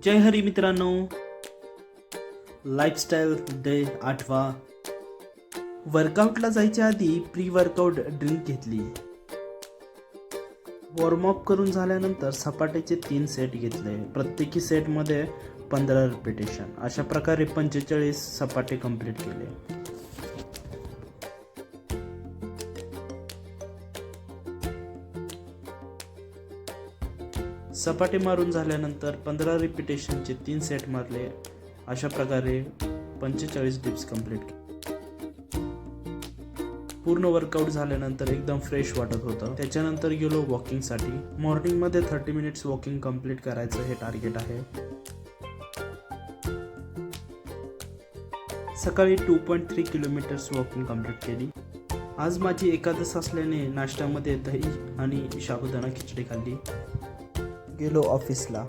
जय हरी मित्रांनो, lifestyle day 8वा. वर्कआउटला जायच्या आधी प्री वर्कआउट ड्रिंक घेतली. वॉर्मअप करून झाल्यानंतर सपाट्याचे 3 सेट घेतले. प्रत्येकी सेटमध्ये 15 रिपिटेशन. अशा प्रकारे 45 सपाटे कंप्लीट केले. सपाटे मारून झाल्यानंतर 15 रिपिटेशनचे 3 सेट मारले. अशा प्रकारे 45 डिप्स कंप्लीट केले. पूर्ण वर्कआउट झाल्यानंतर एकदम फ्रेश वाटत होतं. त्याच्यानंतर गेलो वॉकिंगसाठी. मॉर्निंगमध्ये 30 मिनिट्स वॉकिंग कंप्लीट करायचं हे टार्गेट आहे. सकाळी 2.3 किलोमीटर्स वॉकिंग कंप्लीट केली. आज माझी एकादश असल्याने नाश्त्यामध्ये दही आणि साबुदाणा खिचडी खाल्ली. गेलो ऑफिसला.